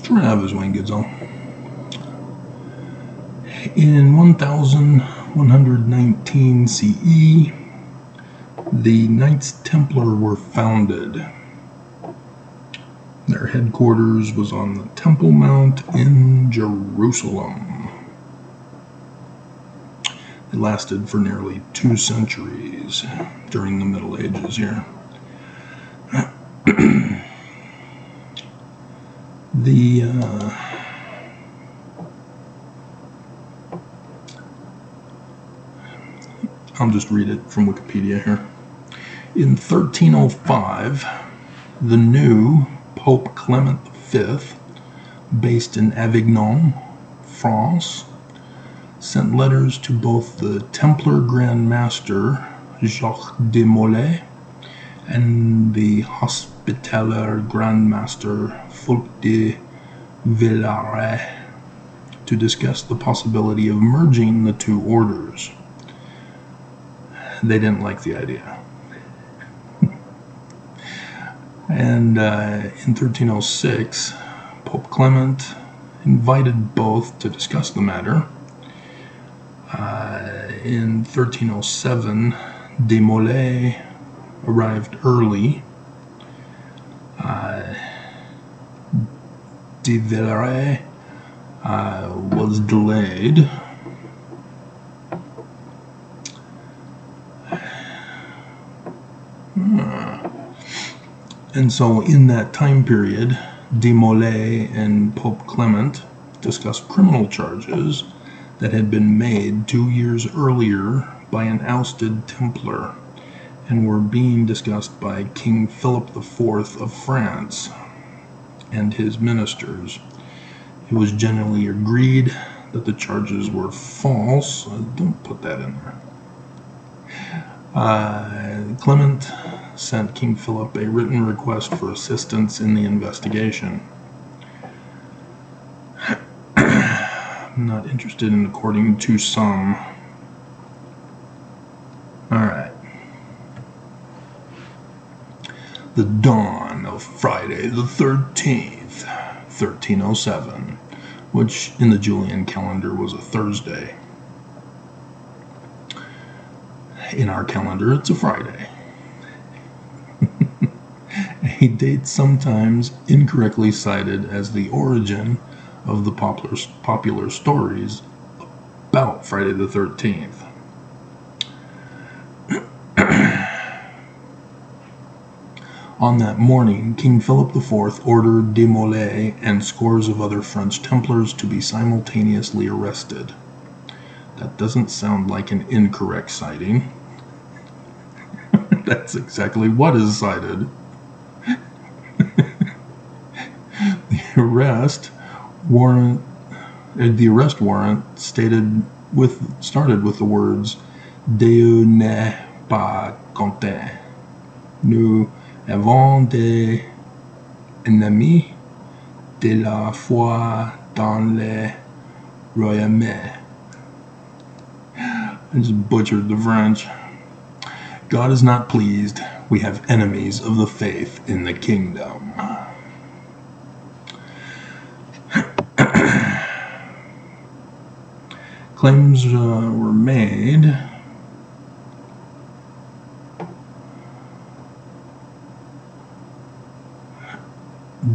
Travis Wingedzel. In 1119 CE, the Knights Templar were founded. Their headquarters was on the Temple Mount in Jerusalem. They lasted for nearly 2 centuries during the Middle Ages here. I'll just read it from Wikipedia here. In 1305, the new Pope Clement V, based in Avignon, France, sent letters to both the Templar Grand Master Jacques de Molay and the Hospitaller Grand Master Fulk de Villars to discuss the possibility of merging the two orders. They didn't like the idea. And in 1306, Pope Clement invited both to discuss the matter. In 1307, de Molay arrived early. De Villars was delayed. And so in that time period, de Molay and Pope Clement discussed criminal charges that had been made 2 years earlier by an ousted Templar and were being discussed by King Philip IV of France and his ministers. It was generally agreed that the charges were false. Don't put that in there. Clement sent King Philip a written request for assistance in the investigation. I'm not interested in according to some. Alright. The dawn of Friday the 13th, 1307, which in the Julian calendar was a Thursday. In our calendar, it's a Friday. A date sometimes incorrectly cited as the origin of the popular stories about Friday the 13th. On that morning, King Philip IV ordered de Molay and scores of other French Templars to be simultaneously arrested. That doesn't sound like an incorrect citing. That's exactly what is cited. The arrest warrant started with the words "Dieu n'est pas content. Nous avons des ennemis de la foi dans le royaume." I just butchered the French. God is not pleased. We have enemies of the faith in the kingdom. Claims were made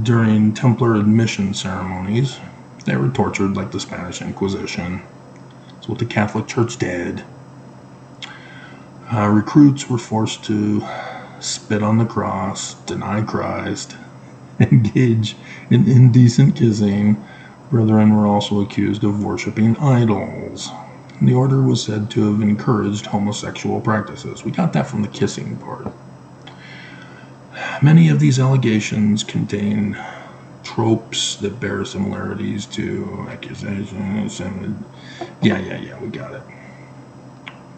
during Templar admission ceremonies. They were tortured like the Spanish Inquisition. That's what the Catholic Church did. Recruits were forced to spit on the cross, deny Christ, engage in indecent kissing. Brethren were also accused of worshiping idols. The order was said to have encouraged homosexual practices. We got that from the kissing part. Many of these allegations contain tropes that bear similarities to accusations. And yeah, we got it.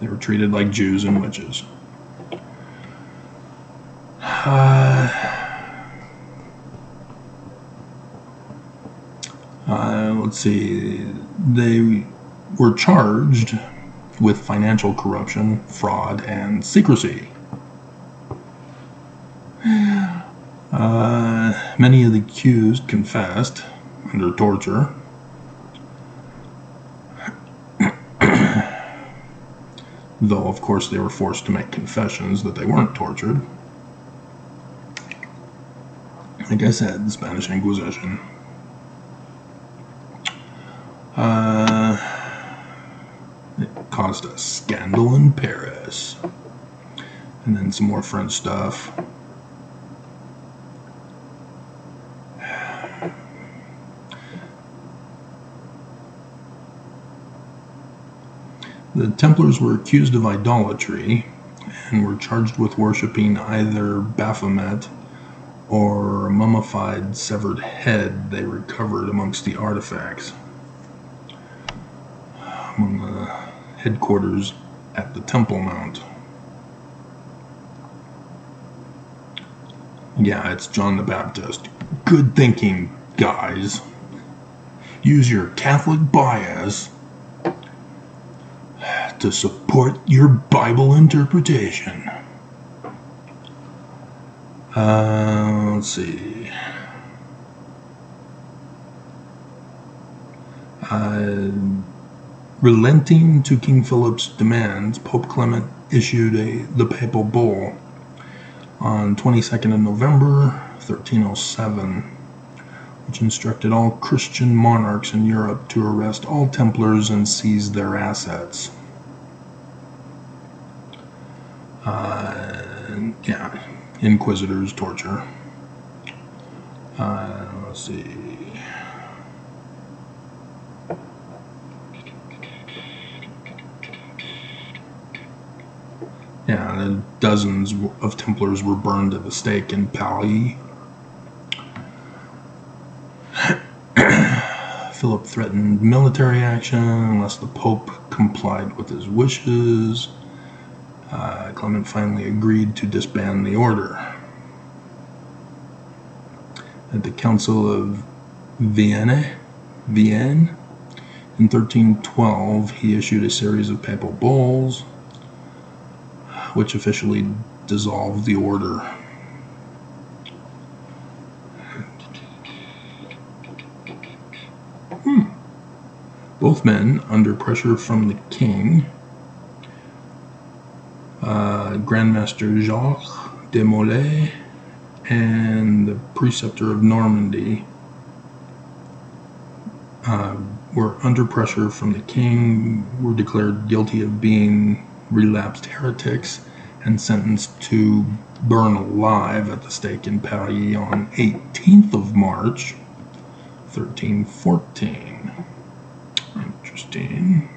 They were treated like Jews and witches. Let's see. They were charged with financial corruption, fraud, and secrecy. Many of the accused confessed. under torture. Though, of course, they were forced to make confessions that they weren't tortured. Like I said, the Spanish Inquisition. It caused a scandal in Paris. And then some more French stuff. The Templars were accused of idolatry and were charged with worshipping either Baphomet or a mummified severed head they recovered amongst the artifacts among the headquarters at the Temple Mount. Yeah, it's John the Baptist. Good thinking, guys. Use your Catholic bias to support your Bible interpretation. Let's see. Relenting to King Philip's demands, Pope Clement issued the papal bull on 22nd of November, 1307, which instructed all Christian monarchs in Europe to arrest all Templars and seize their assets. Inquisitors, torture. Let's see. Yeah, dozens of Templars were burned at the stake in Paris. Philip threatened military action unless the Pope complied with his wishes. Clement finally agreed to disband the order. At the Council of Vienne in 1312, he issued a series of papal bulls, which officially dissolved the order. Both men, under pressure from the king, Grand Master Jacques de Molay and the preceptor of Normandy, were under pressure from the king, were declared guilty of being relapsed heretics and sentenced to burn alive at the stake in Paris on 18th of March, 1314. Interesting.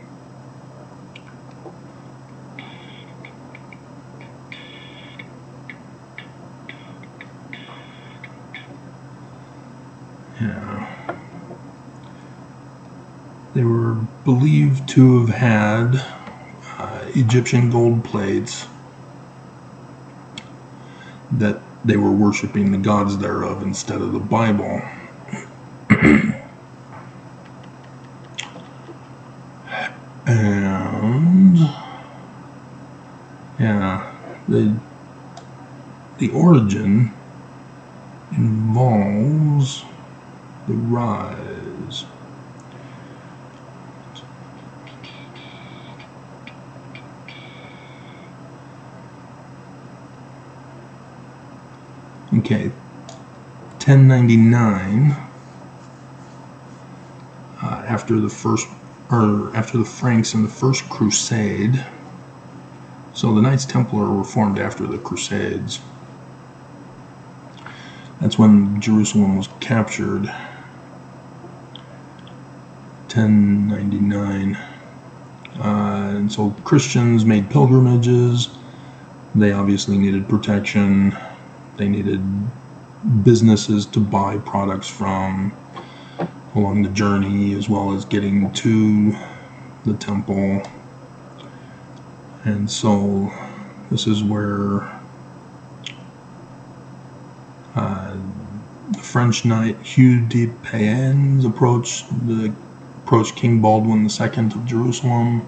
Yeah. They were believed to have had Egyptian gold plates that they were worshiping the gods thereof instead of the Bible. And yeah, the origin involves the rise. Okay, 1099. After the Franks in the First Crusade. So the Knights Templar were formed after the Crusades. That's when Jerusalem was captured. 1099. And so Christians made pilgrimages. They obviously needed protection. They needed businesses to buy products from along the journey, as well as getting to the temple. And so this is where the French knight Hugh de Payens approached King Baldwin II of Jerusalem,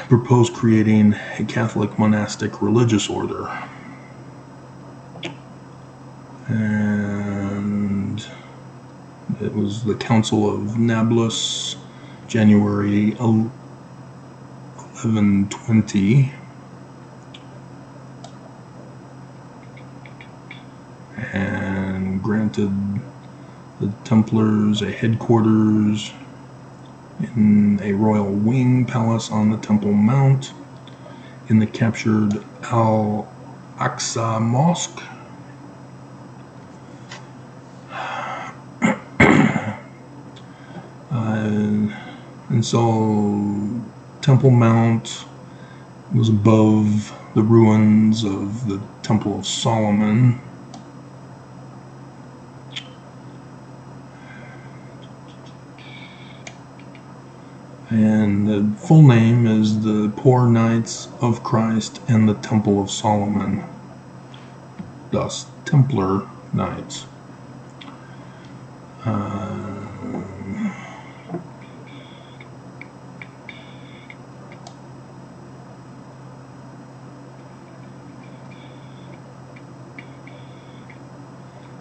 proposed creating a Catholic monastic religious order. And It was the Council of Nablus, January 1120. And granted the Templars a headquarters in a royal wing palace on the Temple Mount in the captured Al-Aqsa Mosque. And so Temple Mount was above the ruins of the Temple of Solomon. And the full name is the Poor Knights of Christ and the Temple of Solomon, thus Templar Knights.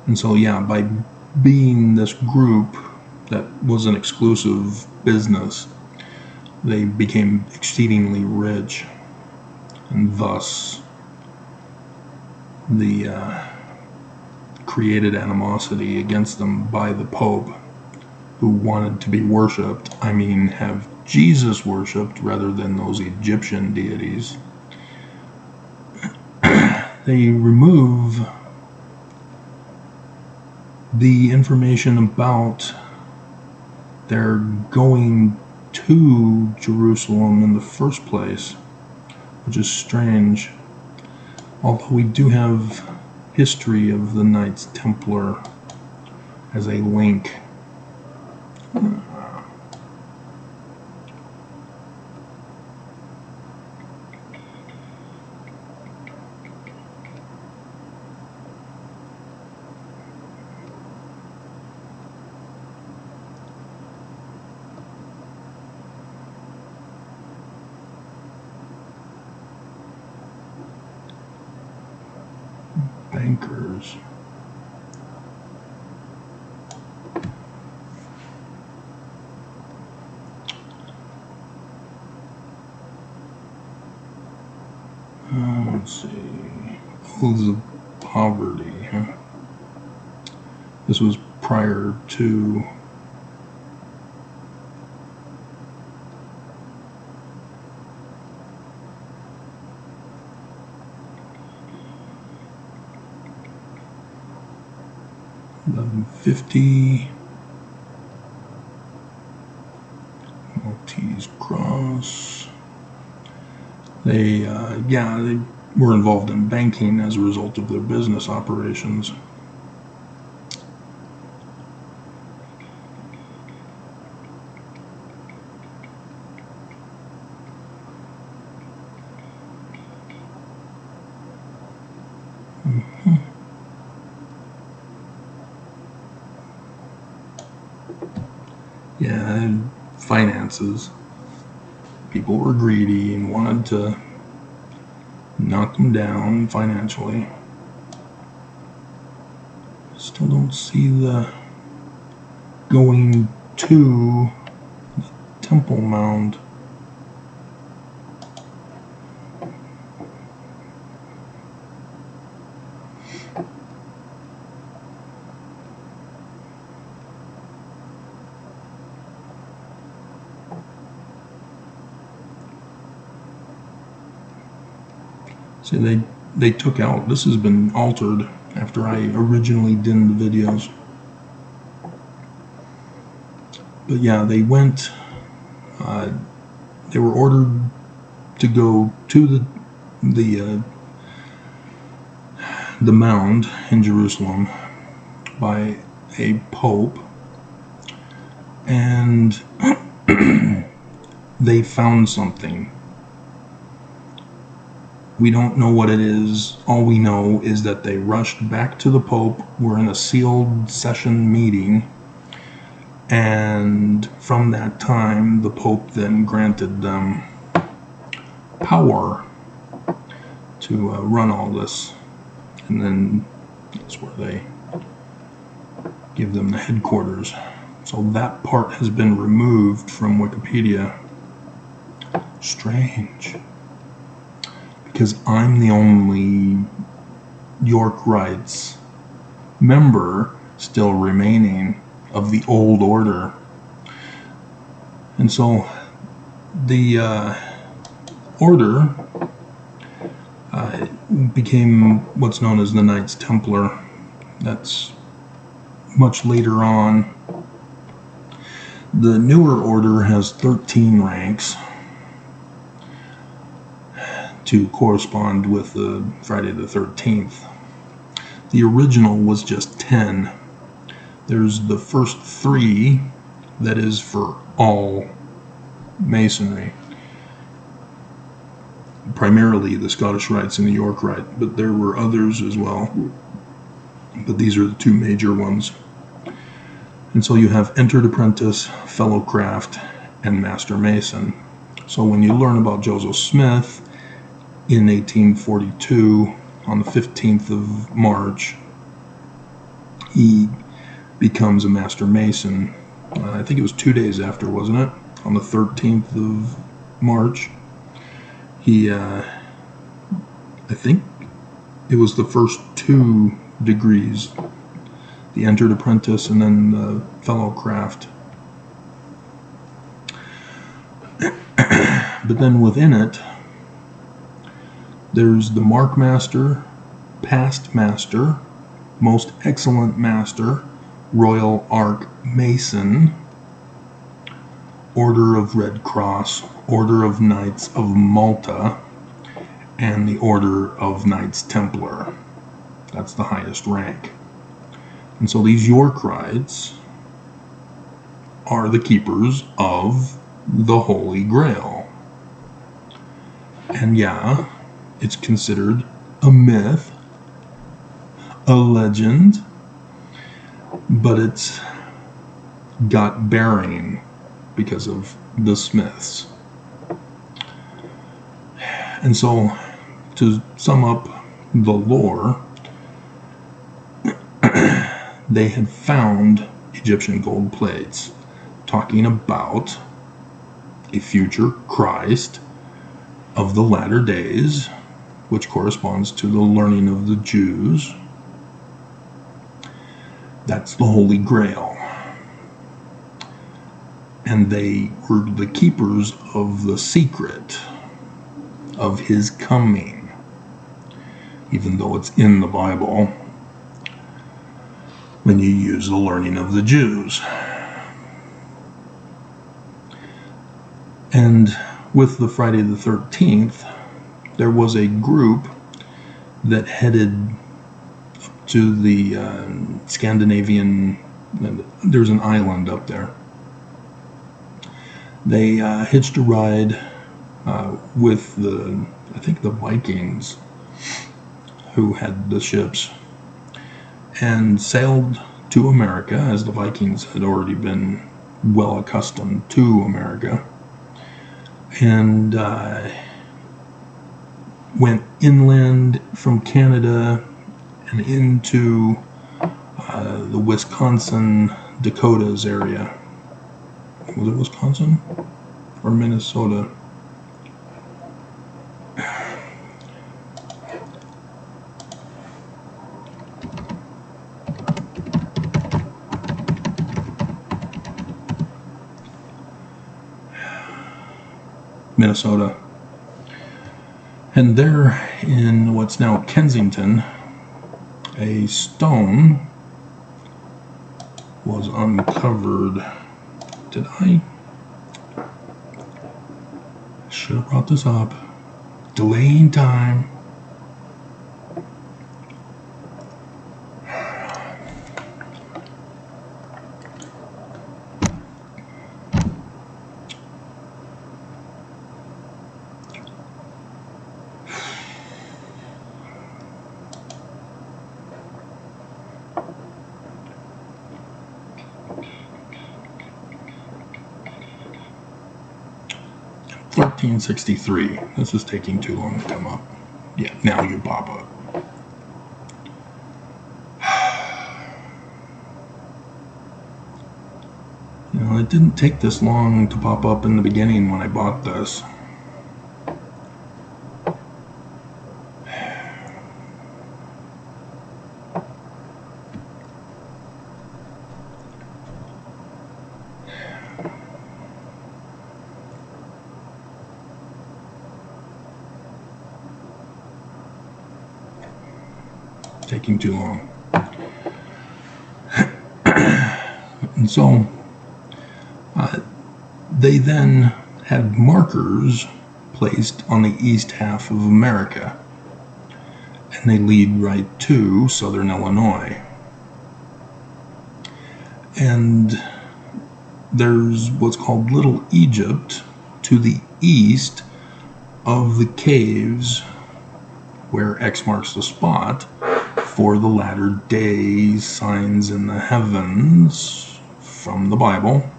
And so, yeah, by being this group that was an exclusive business, they became exceedingly rich, and thus the created animosity against them by the Pope, who wanted to be worshipped, I mean have Jesus worshipped rather than those Egyptian deities. They remove the information about their going to Jerusalem in the first place, which is strange, although we do have history of the Knights Templar as a link. Bankers. Let's see. Oaths of poverty. Huh? This was prior to $1150. Maltese Cross. They were involved in banking as a result of their business operations. Yeah, finances. People were greedy and wanted to knock them down financially. Still don't see the going to the Temple Mound. See, they took out, this has been altered after I originally did the videos. But yeah, they went, they were ordered to go to the mound in Jerusalem by a pope, and they found something. We don't know what it is. All we know is that they rushed back to the Pope, were in a sealed session meeting, and from that time the Pope then granted them power to run all this. And then that's where they give them the headquarters. So that part has been removed from Wikipedia. Strange. Because I'm the only York Rites member still remaining of the old order. And so the order became what's known as the Knights Templar. That's much later on. The newer order has 13 ranks to correspond with the Friday the 13th. The original was just 10. There's the first 3 that is for all Masonry. Primarily the Scottish Rites and the York Rite, but there were others as well. But these are the 2 major ones. And so you have Entered Apprentice, Fellow Craft, and Master Mason. So when you learn about Joseph Smith in 1842, on the 15th of March, he becomes a Master Mason. I think it was 2 days after, wasn't it? On the 13th of March. He, I think it was the first 2 degrees, the Entered Apprentice and then the Fellow Craft. But then within it, there's the Mark Master, Past Master, Most Excellent Master, Royal Arch Mason, Order of Red Cross, Order of Knights of Malta, and the Order of Knights Templar. That's the highest rank. And so these York Rites are the keepers of the Holy Grail. And yeah, it's considered a myth, a legend, but it's got bearing because of the Smiths. And so, to sum up the lore, they had found Egyptian gold plates talking about a future Christ of the latter days, which corresponds to the learning of the Jews. That's the Holy Grail. And they were the keepers of the secret of his coming, even though it's in the Bible, when you use the learning of the Jews. And with the Friday the 13th, there was a group that headed up to the Scandinavian, there's an island up there. They hitched a ride with I think the Vikings, who had the ships, and sailed to America, as the Vikings had already been well accustomed to America, and went inland from Canada and into the Wisconsin, Dakotas area. Was it Wisconsin or Minnesota? Minnesota. And there in what's now Kensington, a stone was uncovered. Did I should have brought this up. Delaying time. $13.63. This is taking too long to come up. Yeah, now you pop up. It didn't take this long to pop up in the beginning when I bought this. Taking too long. And so they then had markers placed on the east half of America, and they lead right to southern Illinois. And there's what's called Little Egypt to the east of the caves where X marks the spot for the latter day signs in the heavens from the Bible.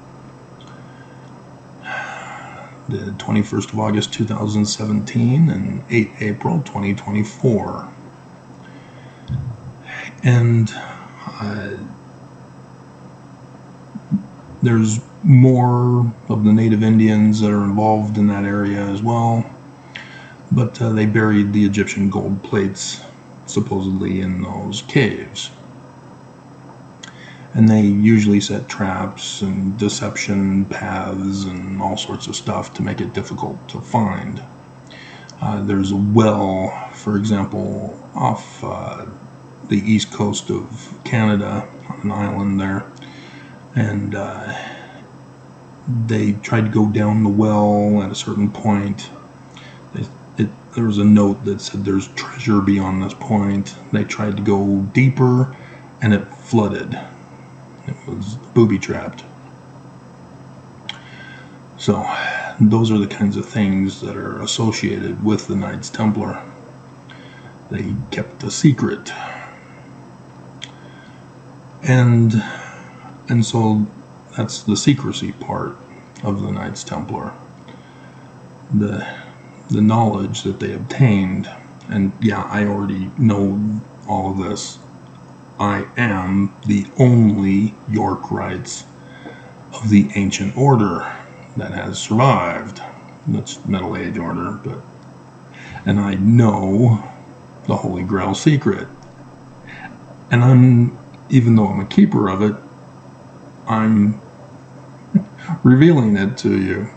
The 21st of August 2017 and 8 April 2024. And there's more of the native Indians that are involved in that area as well, but they buried the Egyptian gold plates supposedly in those caves. And they usually set traps and deception paths and all sorts of stuff to make it difficult to find. There's a well, for example, off the east coast of Canada, on an island there, and they tried to go down the well at a certain point. There was a note that said there's treasure beyond this point. They tried to go deeper, and it flooded. It was booby-trapped. So, those are the kinds of things that are associated with the Knights Templar. They kept a secret. And so that's the secrecy part of the Knights Templar. The knowledge that they obtained. And yeah, I already know all of this. I am the only Yorkites of the ancient order that has survived. That's Middle Age order, and I know the Holy Grail secret. And even though I'm a keeper of it, I'm revealing it to you.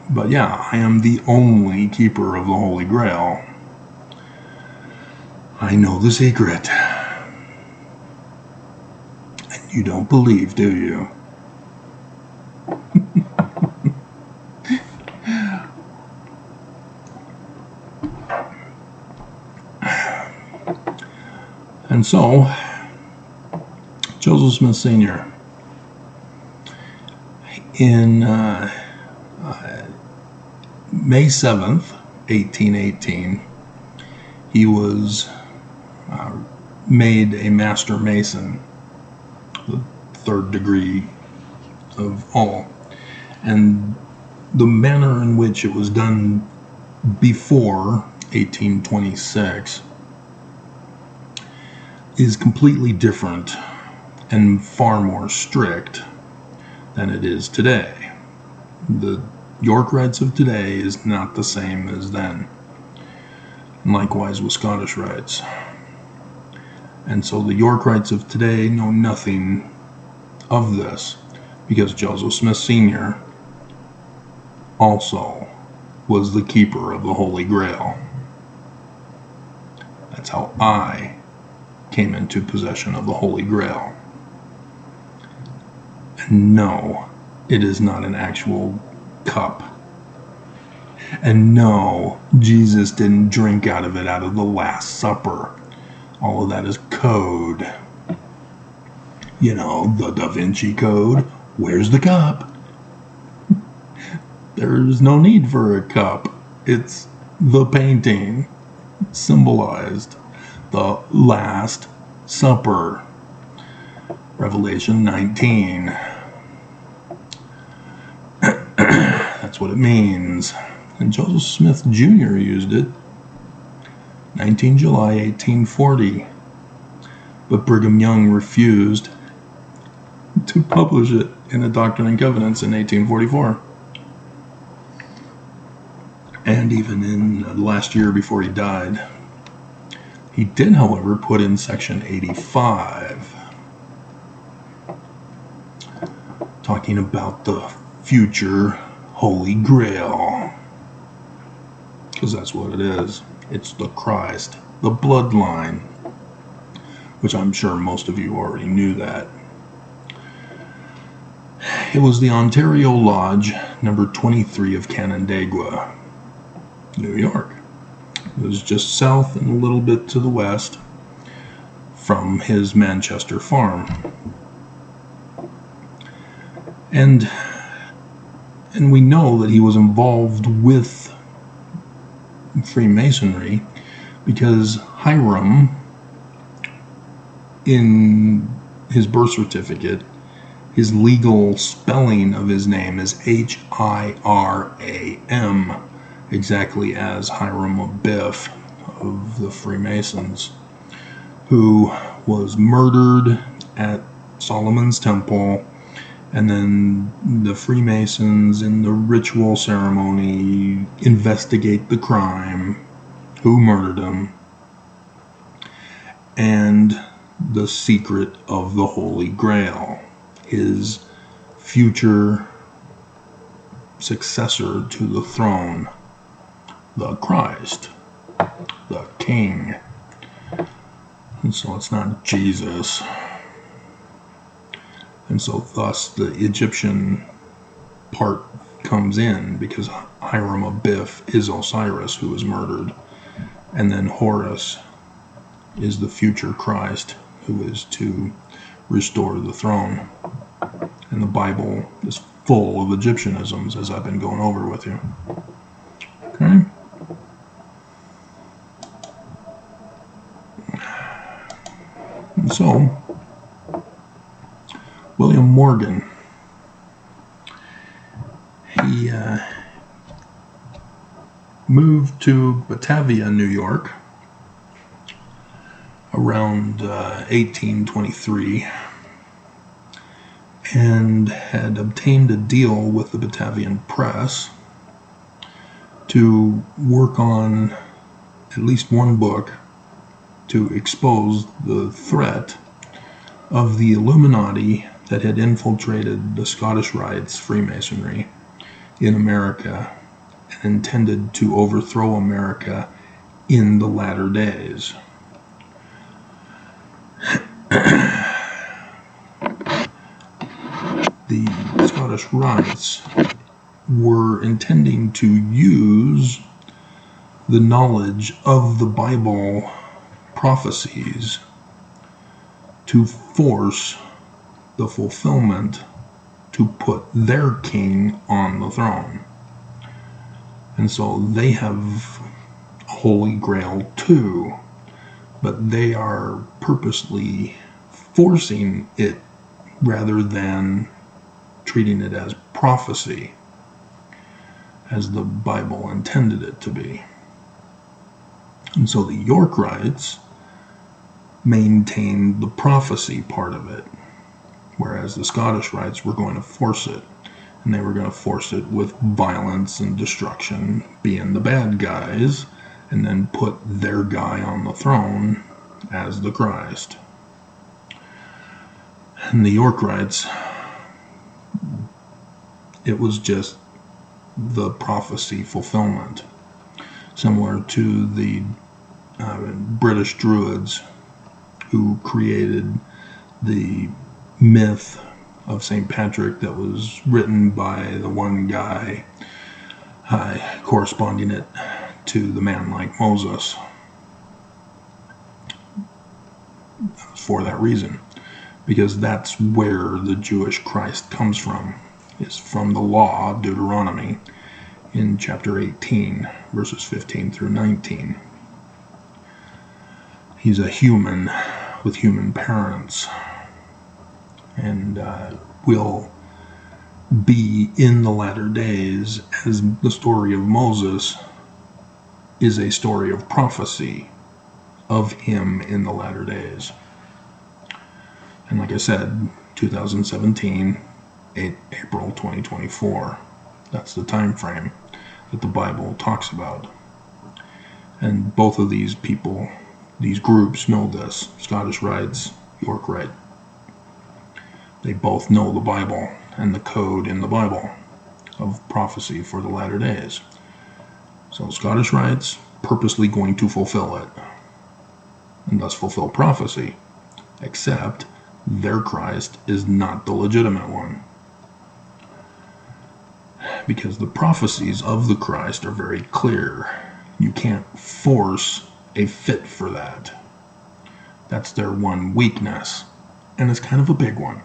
But yeah, I am the only keeper of the Holy Grail. I know the secret. And you don't believe, do you? And so, Joseph Smith Sr. in May 7th, 1818, he was made a Master Mason, the third degree of all. And the manner in which it was done before 1826 is completely different and far more strict than it is today. The Yorkites of today is not the same as then. And likewise with Scottish rites. And so the Yorkites of today know nothing of this, because Joseph Smith Sr. also was the keeper of the Holy Grail. That's how I came into possession of the Holy Grail. And no, it is not an actual cup. And no, Jesus didn't drink out of it out of the Last Supper. All of that is code. You know, the Da Vinci Code. Where's the cup? There's no need for a cup. It's the painting symbolized the Last Supper. Revelation 19. That's what it means. And Joseph Smith Jr. used it 19 July 1840. But Brigham Young refused to publish it in a Doctrine and Covenants in 1844. And even in the last year before he died. He did, however, put in section 85, talking about the future Holy Grail. Because that's what it is. It's the Christ, the bloodline, which I'm sure most of you already knew that. It was the Ontario Lodge, number 23 of Canandaigua, New York. It was just south and a little bit to the west from his Manchester farm. And we know that he was involved with Freemasonry because Hiram, in his birth certificate, his legal spelling of his name is Hiram, exactly as Hiram Abiff of the Freemasons, who was murdered at Solomon's Temple, and then the Freemasons in the ritual ceremony investigate the crime, who murdered him, and the secret of the Holy Grail, his future successor to the throne, the Christ, the King. And so it's not Jesus. And so thus the Egyptian part comes in, because Hiram Abiff is Osiris, who was murdered, and then Horus is the future Christ, who is to restore the throne. And the Bible is full of Egyptianisms, as I've been going over with you. Okay? And so, William Morgan, he moved to Batavia, New York, around 1823, and had obtained a deal with the Batavian Press to work on at least one book to expose the threat of the Illuminati that had infiltrated the Scottish Rites Freemasonry in America and intended to overthrow America in the latter days. The Scottish Rites were intending to use the knowledge of the Bible prophecies to force the fulfillment to put their king on the throne. And so they have Holy Grail too, but they are purposely forcing it rather than treating it as prophecy, as the Bible intended it to be. And so the York Rites maintained the prophecy part of it, whereas the Scottish Rites were going to force it, and they were going to force it with violence and destruction, being the bad guys, and then put their guy on the throne as the Christ. And the York Rites, it was just the prophecy fulfillment, similar to the British Druids, who created the myth of St. Patrick that was written by the one guy, corresponding it to the man like Moses. For that reason, because that's where the Jewish Christ comes from, is from the law of Deuteronomy in chapter 18, verses 15 through 19. He's a human with human parents, and will be in the latter days, as the story of Moses is a story of prophecy of him in the latter days. And like I said, 2017, April 2024. That's the time frame that the Bible talks about. And both of these people, these groups, know this. Scottish Rites, York Rite. They both know the Bible and the code in the Bible of prophecy for the latter days. So Scottish Rites purposely going to fulfill it, and thus fulfill prophecy, except their Christ is not the legitimate one. Because the prophecies of the Christ are very clear. You can't force a fit for that. That's their one weakness, and it's kind of a big one.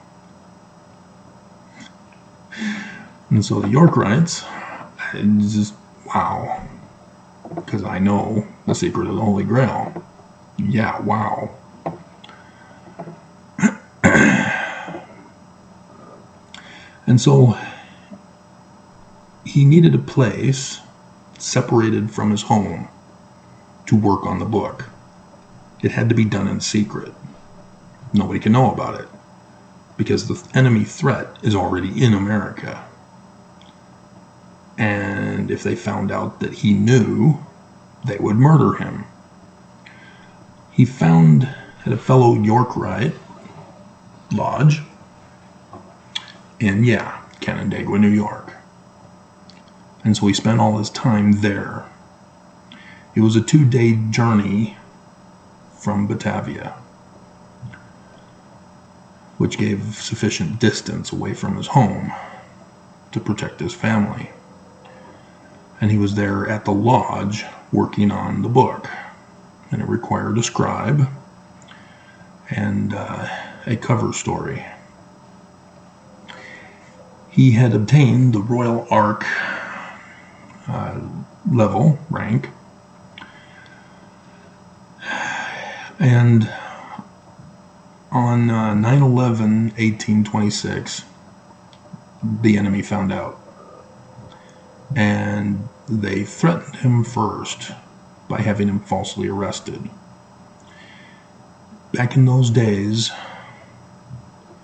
And so the York Rites, it's just, wow. Because I know the secret of the Holy Grail. Yeah, wow. And so he needed a place separated from his home to work on the book. It had to be done in secret. Nobody can know about it because the enemy threat is already in America. And if they found out that he knew, they would murder him. He found at a fellow York Rite lodge in, Canandaigua, New York. And so he spent all his time there. It was a 2-day journey from Batavia, which gave sufficient distance away from his home to protect his family. And he was there at the lodge working on the book. And it required a scribe and a cover story. He had obtained the Royal Ark level rank, and on 9/11/1826 the enemy found out, and they threatened him first by having him falsely arrested. Back in those days,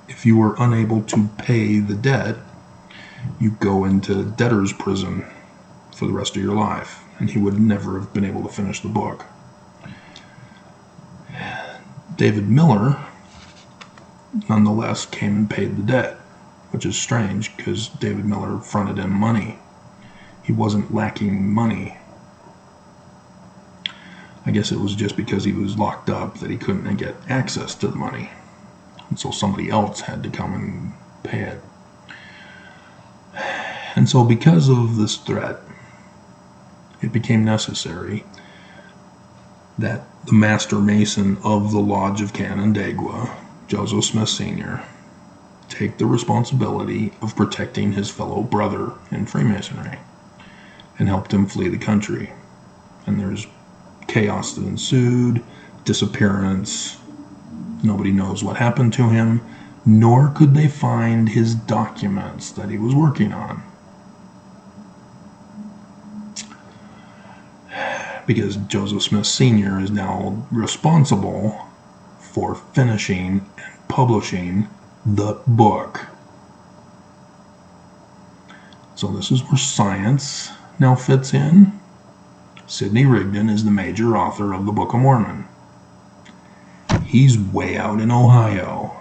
if you were unable to pay the debt, you go into debtor's prison for the rest of your life, and he would never have been able to finish the book. David Miller, nonetheless, came and paid the debt, which is strange because David Miller fronted him money. He wasn't lacking money. I guess it was just because he was locked up that he couldn't get access to the money. And so somebody else had to come and pay it. And so because of this threat, it became necessary that the master mason of the Lodge of Canandaigua, Joseph Smith Sr., take the responsibility of protecting his fellow brother in Freemasonry, and helped him flee the country. And there's chaos that ensued, disappearance. Nobody knows what happened to him, nor could they find his documents that he was working on. Because Joseph Smith Sr. is now responsible for finishing and publishing the book. So this is where science now fits in. Sidney Rigdon is the major author of the Book of Mormon. He's way out in Ohio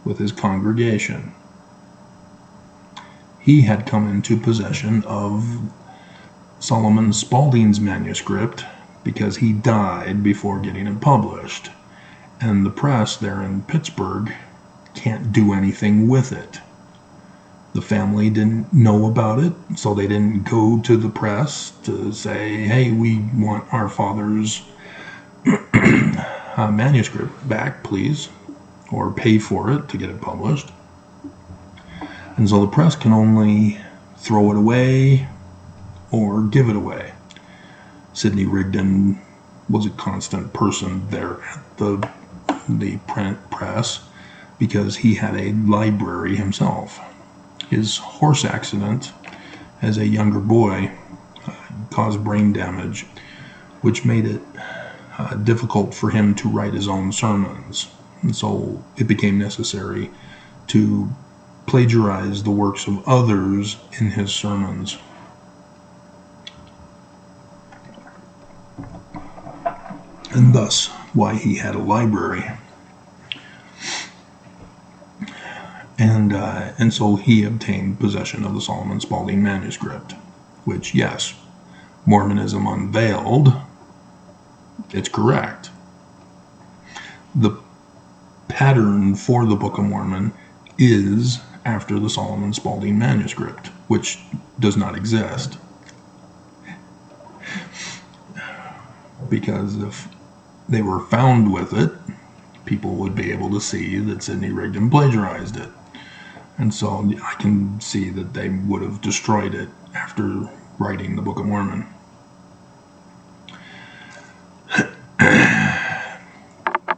with his congregation. He had come into possession of Solomon Spaulding's manuscript because he died before getting it published, and the press there in Pittsburgh can't do anything with it. The family didn't know about it, so they didn't go to the press to say, hey, we want our father's manuscript back, please, or pay for it to get it published. And so the press can only throw it away or give it away. Sidney Rigdon was a constant person there at the print press because he had a library himself. His horse accident as a younger boy caused brain damage, which made it difficult for him to write his own sermons. And so it became necessary to plagiarize the works of others in his sermons. And thus why he had a library. And so he obtained possession of the Solomon Spaulding manuscript, which, yes, Mormonism unveiled. It's correct. The pattern for the Book of Mormon is after the Solomon Spaulding manuscript, which does not exist. Because if they were found with it, people would be able to see that Sidney Rigdon plagiarized it. And so I can see that they would have destroyed it after writing the Book of Mormon.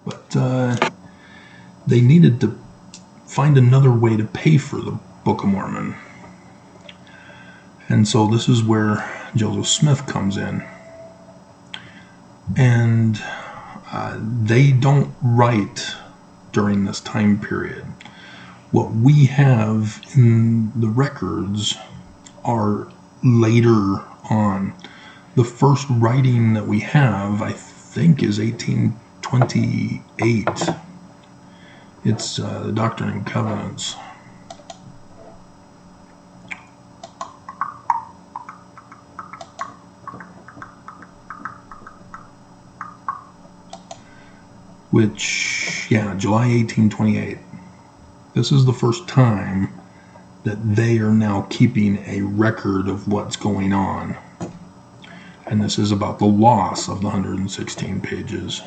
But they needed to find another way to pay for the Book of Mormon. And so this is where Joseph Smith comes in. And they don't write during this time period. What we have in the records are later on. The first writing that we have, I think, is 1828. It's the Doctrine and Covenants. Which, yeah, July 1828. This is the first time that they are now keeping a record of what's going on. And this is about the loss of the 116 pages.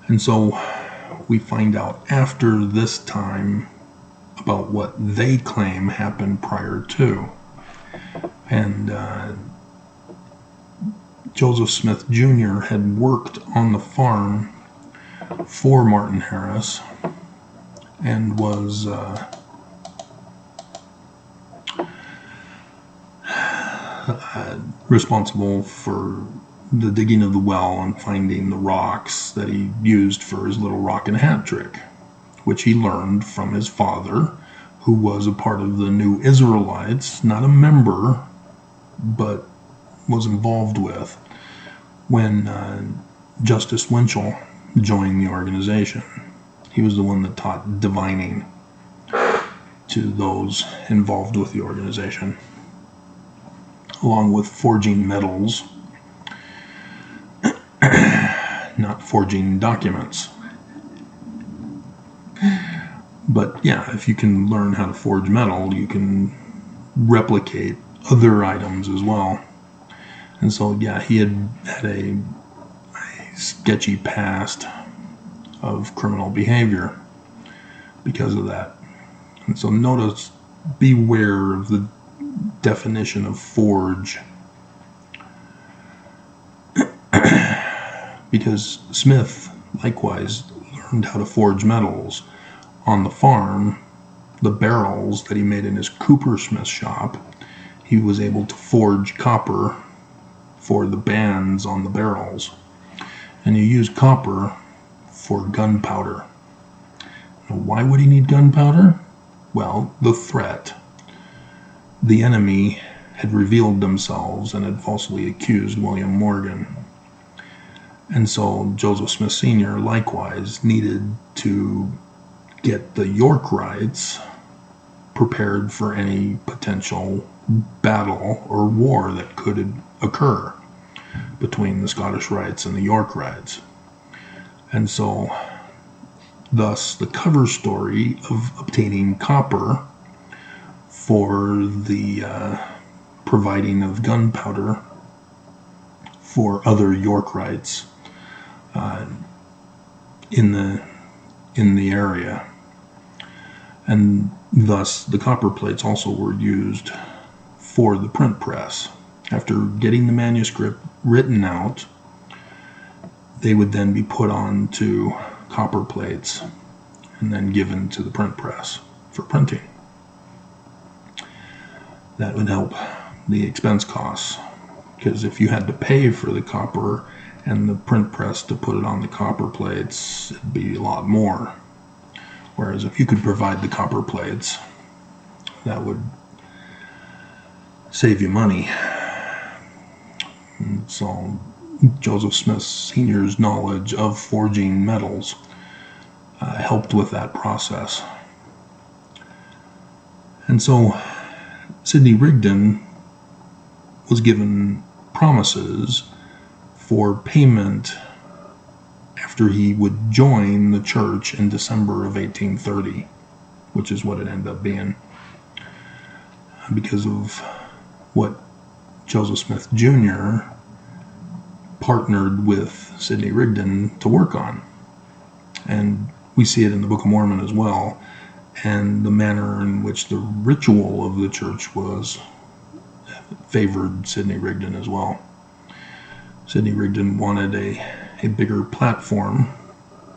And so we find out after this time about what they claim happened prior to. And Joseph Smith Jr. had worked on the farm for Martin Harris and was responsible for the digging of the well and finding the rocks that he used for his little rock and a hat trick, which he learned from his father, who was a part of the New Israelites, not a member, but was involved with when Justice Winchell joined the organization. He was the one that taught divining to those involved with the organization, along with forging metals, not forging documents. But yeah, if you can learn how to forge metal, you can replicate other items as well. And so, yeah, he had a sketchy past of criminal behavior because of that. And so notice, beware of the definition of forge. Because Smith likewise learned how to forge metals on the farm. The barrels that he made in his coopersmith shop, he was able to forge copper for the bands on the barrels. And you use copper for gunpowder. Now, why would he need gunpowder? Well, the threat. The enemy had revealed themselves and had falsely accused William Morgan. And so Joseph Smith Sr. likewise needed to get the Yorkites prepared for any potential battle or war that could occur between the Scottish Rites and the Yorkites. And so, thus, the cover story of obtaining copper for the providing of gunpowder for other Yorkites in the area. And thus, the copper plates also were used for the print press. After getting the manuscript written out, they would then be put onto copper plates and then given to the print press for printing. That would help the expense costs, because if you had to pay for the copper and the print press to put it on the copper plates, it'd be a lot more. Whereas if you could provide the copper plates, that would save you money. And so Joseph Smith Sr.'s knowledge of forging metals helped with that process. And so Sidney Rigdon was given promises for payment after he would join the church in December of 1830, which is what it ended up being, because of what Joseph Smith Jr. partnered with Sidney Rigdon to work on. And we see it in the Book of Mormon as well, and the manner in which the ritual of the church was favored Sidney Rigdon as well. Sidney Rigdon wanted a bigger platform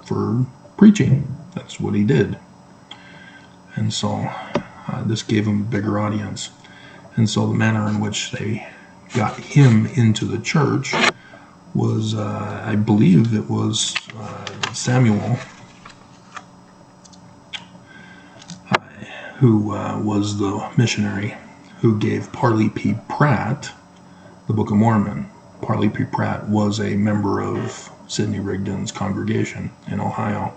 for preaching. That's what he did. And so this gave him a bigger audience. And so the manner in which they got him into the church was, I believe it was Samuel, who was the missionary who gave Parley P. Pratt the Book of Mormon. Parley P. Pratt was a member of Sidney Rigdon's congregation in Ohio.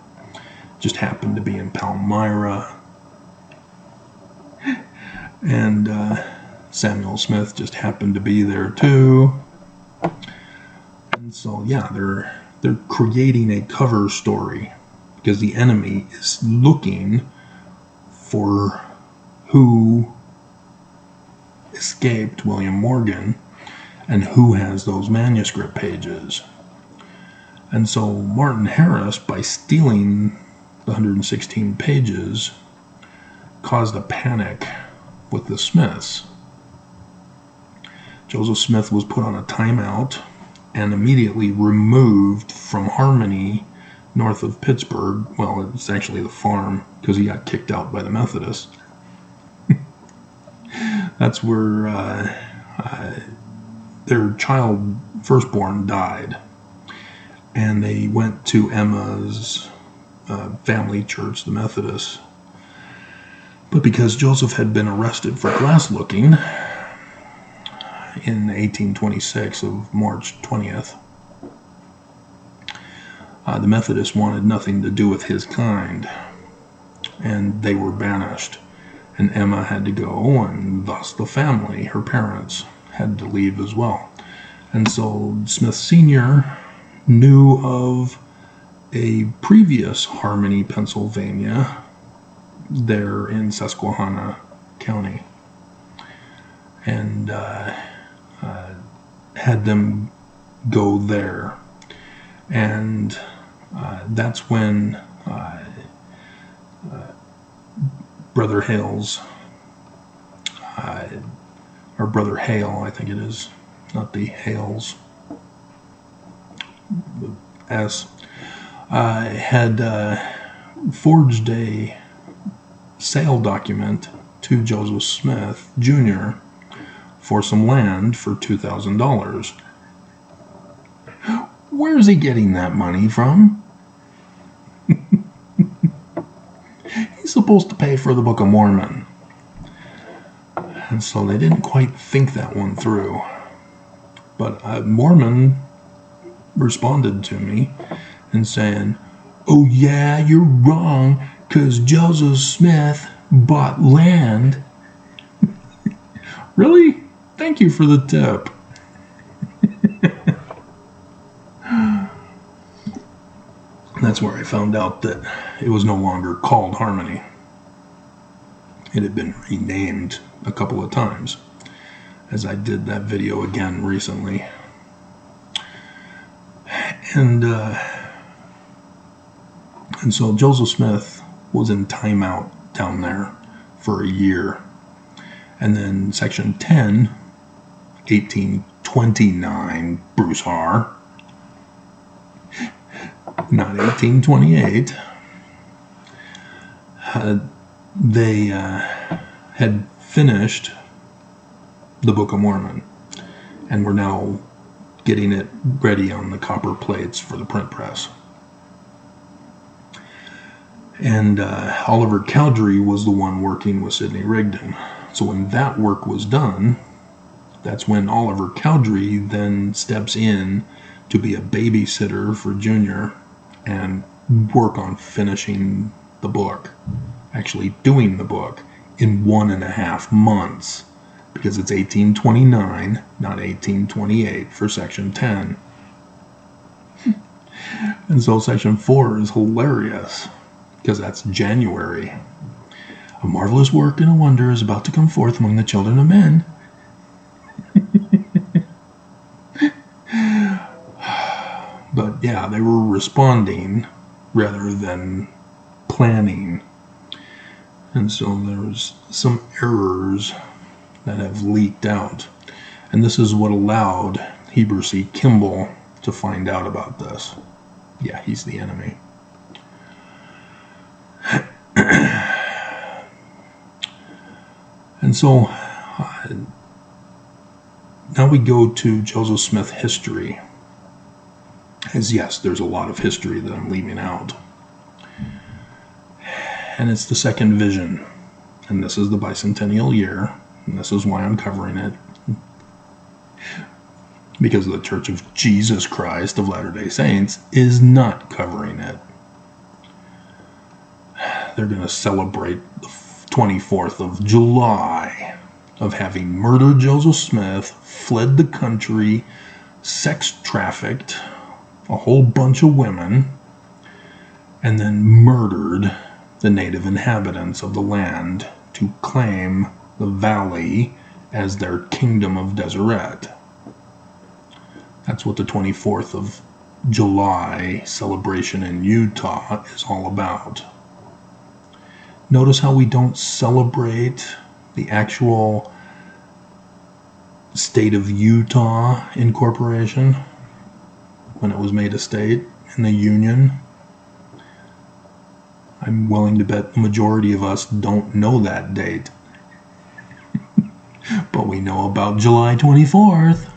Just happened to be in Palmyra. And Samuel Smith just happened to be there too. And so, yeah, they're creating a cover story because the enemy is looking for who escaped William Morgan and who has those manuscript pages. And so Martin Harris, by stealing the 116 pages, caused a panic with the Smiths. Joseph Smith was put on a timeout and immediately removed from Harmony north of Pittsburgh. Well, it's actually the farm because he got kicked out by the Methodists. That's where their child firstborn died, and they went to Emma's family church, the Methodists. But because Joseph had been arrested for glass looking in 1826 of March 20th, the Methodists wanted nothing to do with his kind, and they were banished. And Emma had to go, and thus the family, her parents, had to leave as well. And so Smith Sr. knew of a previous Harmony, Pennsylvania, there in Susquehanna County, and had them go there. And that's when Brother Hale's, or Brother Hale, I think it is, not the Hales, the S, had forged a sale document to Joseph Smith Jr. for some land for $2,000. Where's he getting that money from? He's supposed to pay for the Book of Mormon. And so they didn't quite think that one through. But Mormon responded to me and saying, "Oh yeah, you're wrong, because Joseph Smith bought land." Really? Thank you for the tip. That's where I found out that it was no longer called Harmony. It had been renamed a couple of times, as I did that video again recently. And so Joseph Smith was in timeout down there for a year. And then Section 10, 1829, Bruce Har, not 1828, they had finished the Book of Mormon and were now getting it ready on the copper plates for the print press. And Oliver Cowdery was the one working with Sidney Rigdon. So when that work was done, that's when Oliver Cowdery then steps in to be a babysitter for Junior and work on finishing the book, actually doing the book in 1.5 months, because it's 1829, not 1828 for Section 10. And so Section 4 is hilarious, because that's January. A marvelous work and a wonder is about to come forth among the children of men. But yeah, they were responding rather than planning. And so there's some errors that have leaked out. And this is what allowed Heber C. Kimball to find out about this. Yeah, he's the enemy. And so now we go to Joseph Smith history. As yes, there's a lot of history that I'm leaving out. And it's the second vision. And this is the bicentennial year. And this is why I'm covering it. Because the Church of Jesus Christ of Latter-day Saints is not covering it. They're going to celebrate the 24th of July of having murdered Joseph Smith, fled the country, sex trafficked a whole bunch of women, and then murdered the native inhabitants of the land to claim the valley as their kingdom of Deseret. That's what the 24th of July celebration in Utah is all about. Notice how we don't celebrate the actual state of Utah incorporation when it was made a state in the Union. I'm willing to bet the majority of us don't know that date. But we know about July 24th.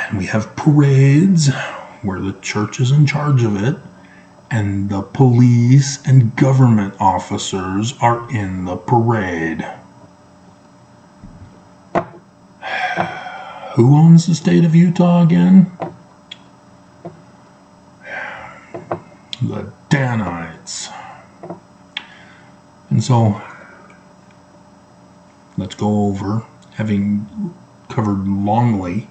And we have parades where the church is in charge of it, and the police and government officers are in the parade. Who owns the state of Utah again? The Danites. And so, let's go over, having covered longly,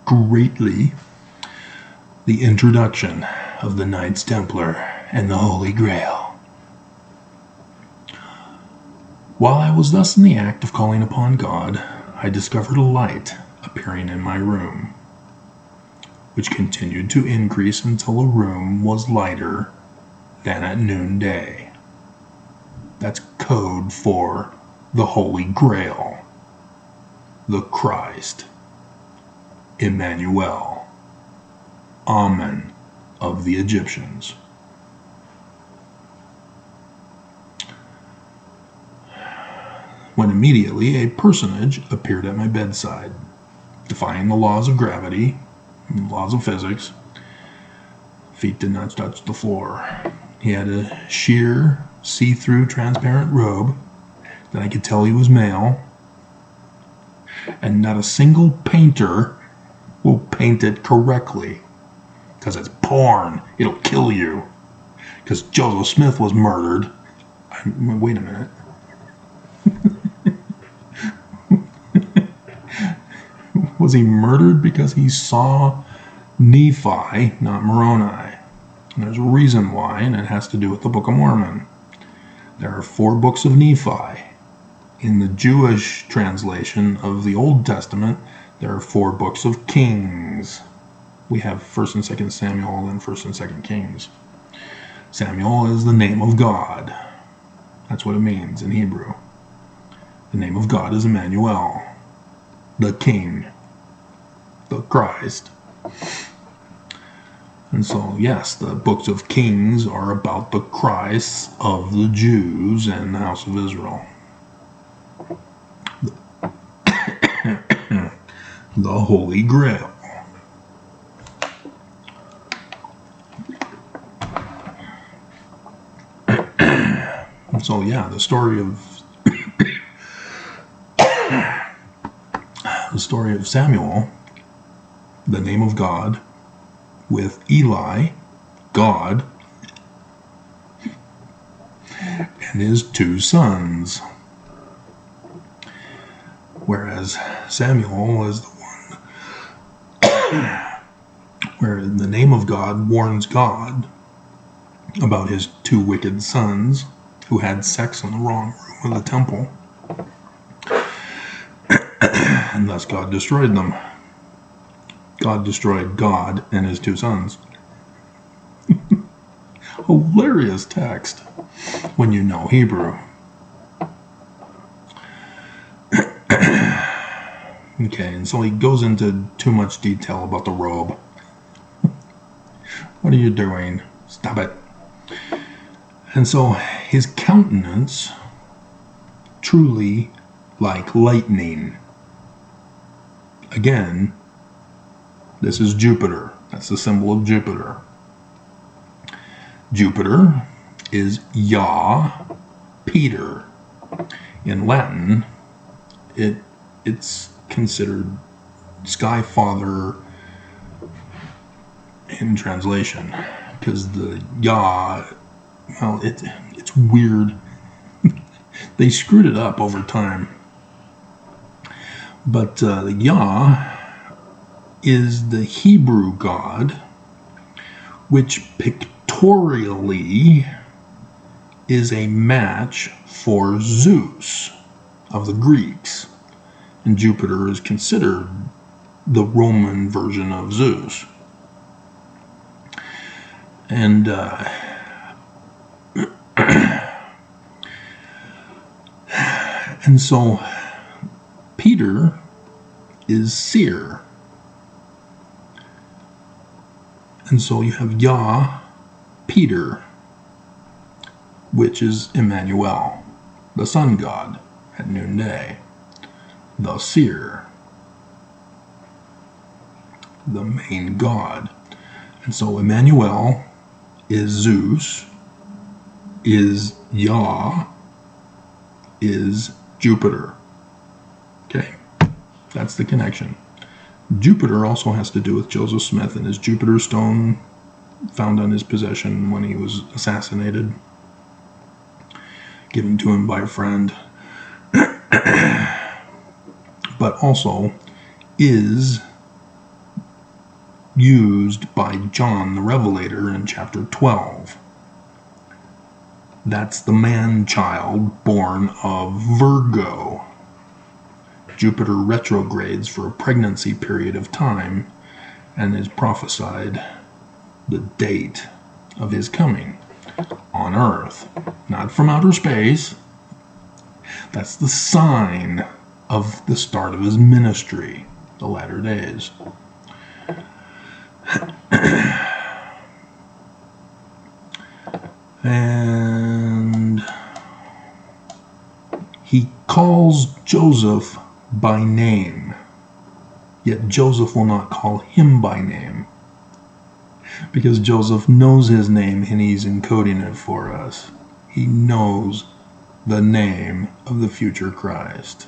greatly, the introduction of the Knights Templar and the Holy Grail. While I was thus in the act of calling upon God, I discovered a light appearing in my room, which continued to increase until the room was lighter than at noonday. That's code for the Holy Grail, the Christ, Emmanuel, Amen of the Egyptians. When immediately a personage appeared at my bedside, defying the laws of gravity, laws of physics. Feet did not touch the floor. He had a sheer, see-through, transparent robe that I could tell he was male, and not a single painter will paint it correctly, because it's porn. It'll kill you. Because Joseph Smith was murdered. Wait a minute. Was he murdered because he saw Nephi, not Moroni? And there's a reason why, and it has to do with the Book of Mormon. There are 4 books of Nephi. In the Jewish translation of the Old Testament, there are 4 books of Kings. We have 1st and 2nd Samuel and 1st and 2nd Kings. Samuel is the name of God. That's what it means in Hebrew. The name of God is Emmanuel, the King, the Christ. And so, yes, the books of Kings are about the Christ of the Jews and the house of Israel. the Holy Grail. So yeah, the story of Samuel, the name of God, with Eli, God, and his two sons. Whereas Samuel is the one where the name of God warns God about his two wicked sons who had sex in the wrong room of the temple. And thus God destroyed them. God destroyed God and his two sons. Hilarious text when you know Hebrew. Okay, and so he goes into too much detail about the robe. What are you doing? Stop it. And so his countenance, truly like lightning. Again, this is Jupiter. That's the symbol of Jupiter. Jupiter is Yah, Peter. In Latin, it's considered Sky Father in translation, because the Yah, well, it's weird. They screwed it up over time. But the Yah is the Hebrew God, which pictorially is a match for Zeus of the Greeks. And Jupiter is considered the Roman version of Zeus. And and so Peter is seer. And so you have Yah, Peter, which is Emmanuel, the sun god at noonday, the seer, the main god. And so Emmanuel is Zeus, is Yah, is Jupiter. Okay, that's the connection. Jupiter also has to do with Joseph Smith and his Jupiter stone found on his possession when he was assassinated, given to him by a friend. But also is used by John the Revelator in chapter 12. That's the man-child born of Virgo. Jupiter retrogrades for a pregnancy period of time and is prophesied the date of his coming on Earth. Not from outer space. That's the sign of the start of his ministry, the latter days. And he calls Joseph by name, yet Joseph will not call him by name, because Joseph knows his name and he's encoding it for us. He knows the name of the future Christ.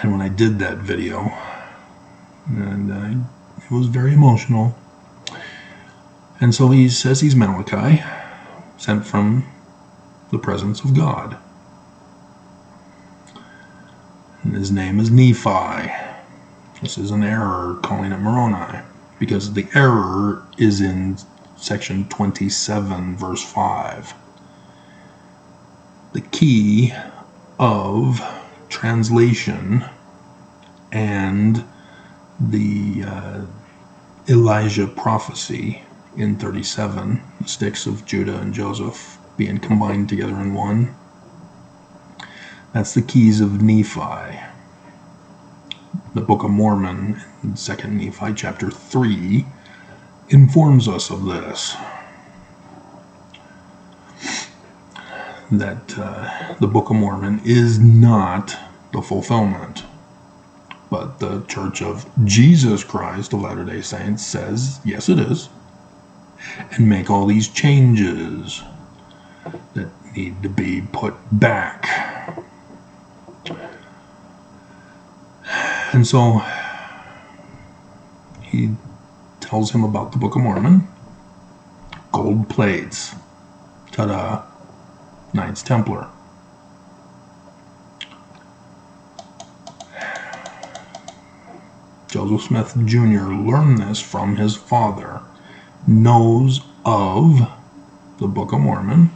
And when I did that video, and it was very emotional. And so he says he's Malachi, sent from the presence of God. And his name is Nephi. This is an error calling it Moroni, because the error is in section 27, verse 5. The key of translation and the Elijah prophecy in 37, the sticks of Judah and Joseph being combined together in one. That's the keys of Nephi. The Book of Mormon in 2 Nephi chapter 3 informs us of this. That the Book of Mormon is not the fulfillment But the Church of Jesus Christ of Latter-day Saints says, yes, it is. And make all these changes that need to be put back. And so he tells him about the Book of Mormon. Gold plates. Ta-da. Knights Templar. Joseph Smith Jr. learned this from his father. Knows of the Book of Mormon,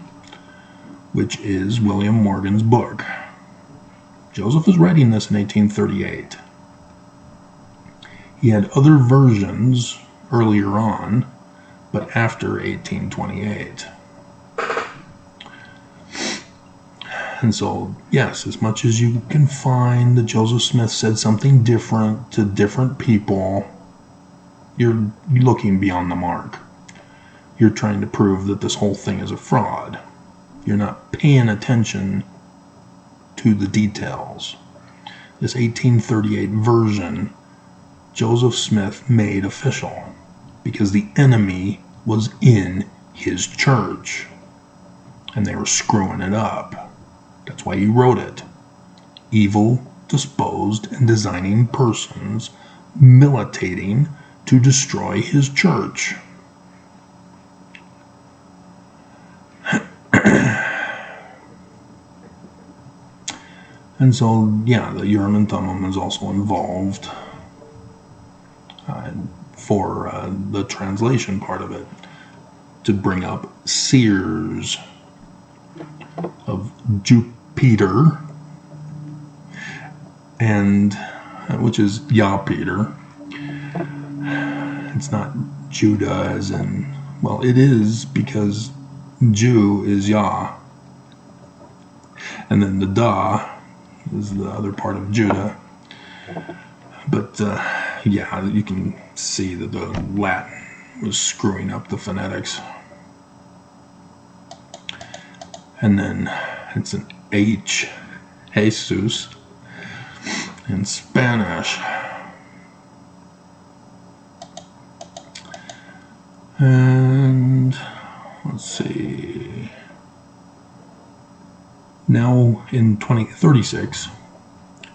which is William Morgan's book. Joseph is writing this in 1838. He had other versions earlier on, but after 1828. And so, yes, as much as you can find that Joseph Smith said something different to different people, you're looking beyond the mark. You're trying to prove that this whole thing is a fraud. You're not paying attention to the details. This 1838 version, Joseph Smith made official because the enemy was in his church and they were screwing it up. That's why he wrote it. Evil, disposed, and designing persons militating to destroy his church. And so, yeah, the Urim and Thummim is also involved for the translation part of it, to bring up seers of Jupiter, and which is Yah Peter. It's not Judah as in, well, it is because Jew is Yah, and then the Da is the other part of Judah. But yeah, you can see that the Latin was screwing up the phonetics. And then it's an H, Jesus, in Spanish. And let's see. Now in 2036,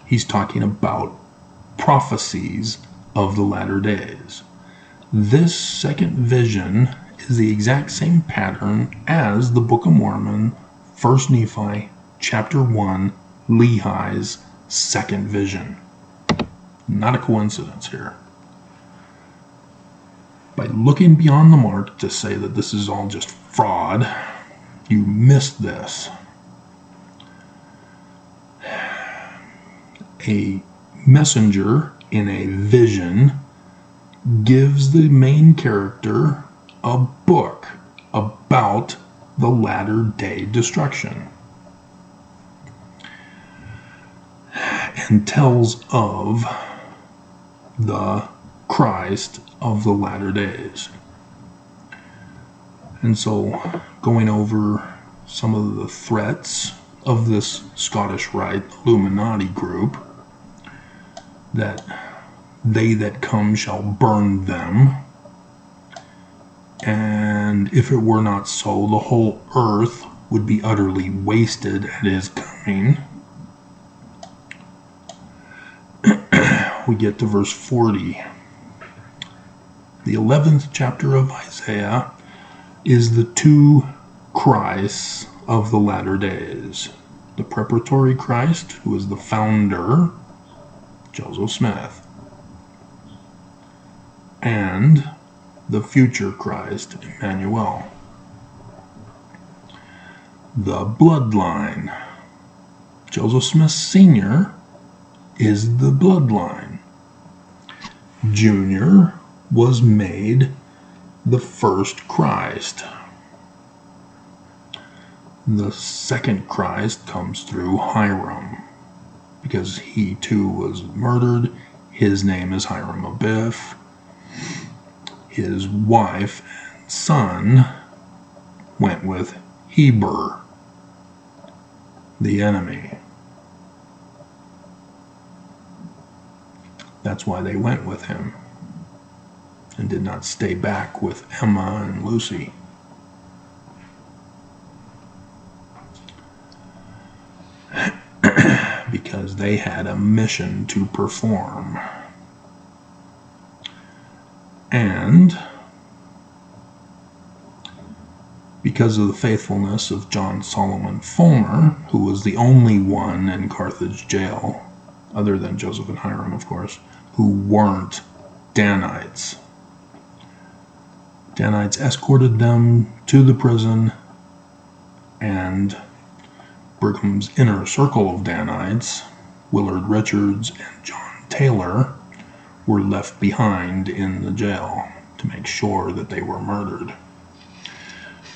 he's talking about prophecies of the latter days. This second vision is the exact same pattern as the Book of Mormon, 1 Nephi, chapter 1, Lehi's second vision. Not a coincidence here. By looking beyond the mark to say that this is all just fraud, you missed this. A messenger in a vision gives the main character a book about the latter day destruction and tells of the Christ of the latter days. And so, going over some of the threats of this Scottish Rite Illuminati group, that they that come shall burn them, and if it were not so, the whole earth would be utterly wasted at his coming. We get to verse 40. The 11th chapter of Isaiah is the two Christs of the latter days. The preparatory Christ, who is the founder, Joseph Smith, and the future Christ, Emmanuel. The bloodline. Joseph Smith Sr. is the bloodline. Junior was made the first Christ. The second Christ comes through Hiram, because he too was murdered. His name is Hiram Abiff. His wife and son went with Heber, the enemy. That's why they went with him and did not stay back with Emma and Lucy. Because they had a mission to perform. And because of the faithfulness of John Solomon Fulmer, who was the only one in Carthage jail, other than Joseph and Hiram, of course, who weren't Danites. Danites escorted them to the prison, and Brigham's inner circle of Danites, Willard Richards and John Taylor, were left behind in the jail to make sure that they were murdered.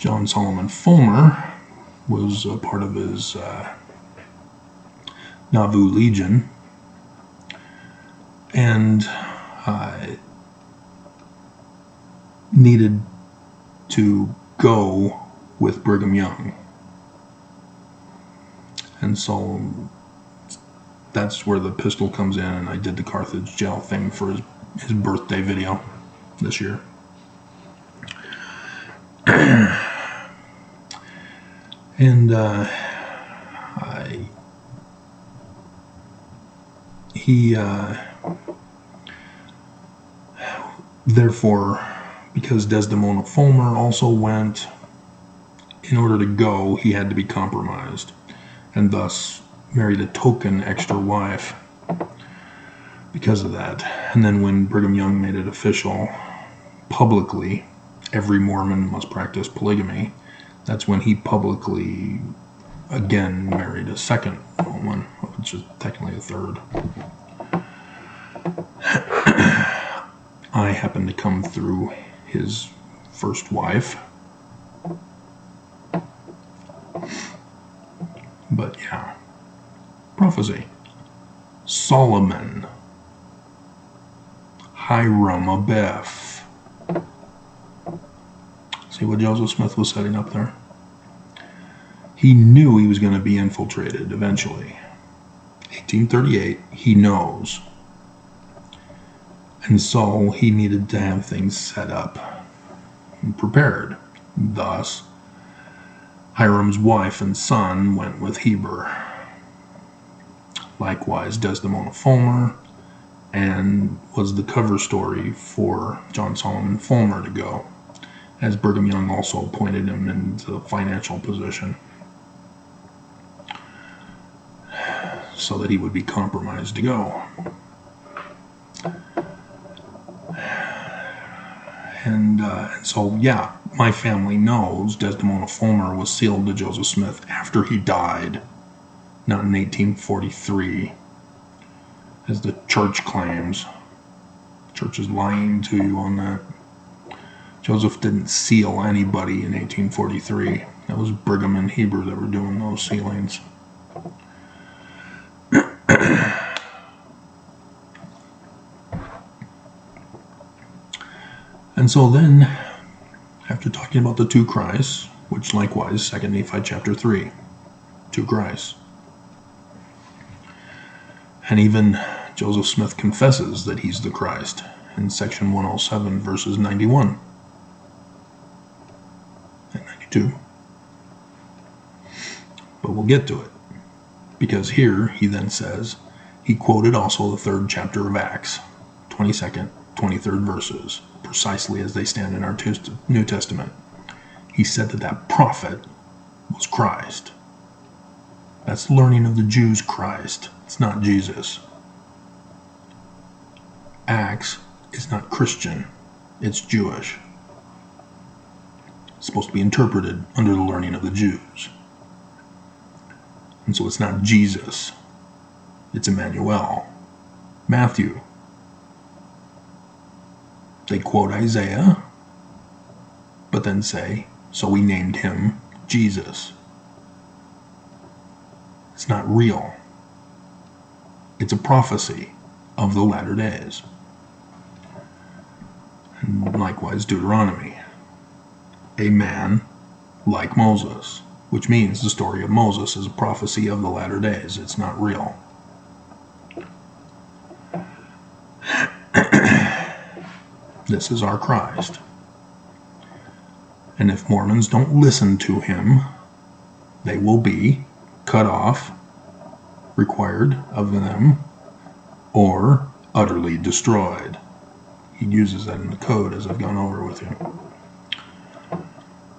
John Solomon Fulmer was a part of his Nauvoo Legion, and needed to go with Brigham Young. And so that's where the pistol comes in, and I did the Carthage jail thing for his birthday video this year. And therefore, because Desdemona Fulmer also went, in order to go, he had to be compromised, and thus married a token extra wife because of that. And then when Brigham Young made it official publicly, every Mormon must practice polygamy, that's when he publicly again married a second woman, which is technically a third. I happened to come through his first wife. But yeah, prophecy. Solomon, Hiram Abiff. See what Joseph Smith was setting up there? He knew he was going to be infiltrated eventually. 1838, he knows. And so he needed to have things set up and prepared. Thus, Hiram's wife and son went with Heber. Likewise, Desdemona Fulmer, and was the cover story for John Solomon Fulmer to go, as Brigham Young also appointed him into a financial position so that he would be compromised to go. And so, yeah, my family knows Desdemona Fulmer was sealed to Joseph Smith after he died, not in 1843, as the church claims. The church is lying to you on that. Joseph didn't seal anybody in 1843. That was Brigham and Heber that were doing those sealings. And so then, after talking about the two Christs, which likewise, 2 Nephi chapter 3, two Christs, and even Joseph Smith confesses that he's the Christ in section 107, verses 91 and 92. But we'll get to it, because here he then says, he quoted also the 3rd chapter of Acts, 22nd, 23rd verses, precisely as they stand in our New Testament. He said that that prophet was Christ. That's the learning of the Jews, Christ. It's not Jesus. Acts is not Christian. It's Jewish. It's supposed to be interpreted under the learning of the Jews. And so it's not Jesus. It's Emmanuel. Matthew. They quote Isaiah, but then say, so we named him Jesus. It's not real. It's a prophecy of the latter days. And likewise, Deuteronomy. A man like Moses, which means the story of Moses is a prophecy of the latter days. It's not real. This is our Christ. And if Mormons don't listen to him, they will be cut off, required of them, or utterly destroyed. He uses that in the code, as I've gone over with you.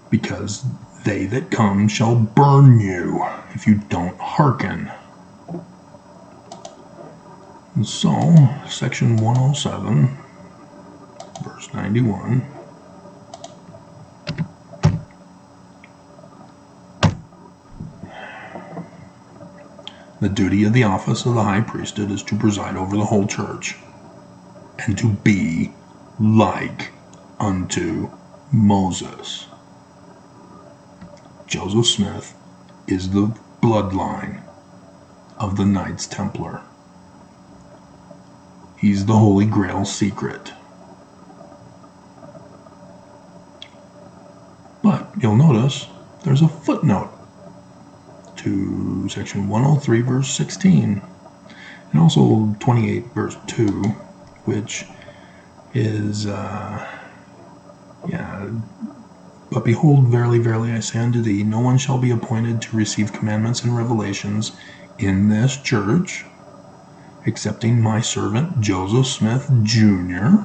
Because they that come shall burn you if you don't hearken. And so, section 107, verse 91. The duty of the office of the high priesthood is to preside over the whole church, and to be like unto Moses. Joseph Smith is the bloodline of the Knights Templar. He's the Holy Grail secret. But you'll notice there's a footnote to section 103 verse 16 and also 28 verse 2, which is but behold, verily, verily, I say unto thee, no one shall be appointed to receive commandments and revelations in this church, excepting my servant Joseph Smith, Jr.,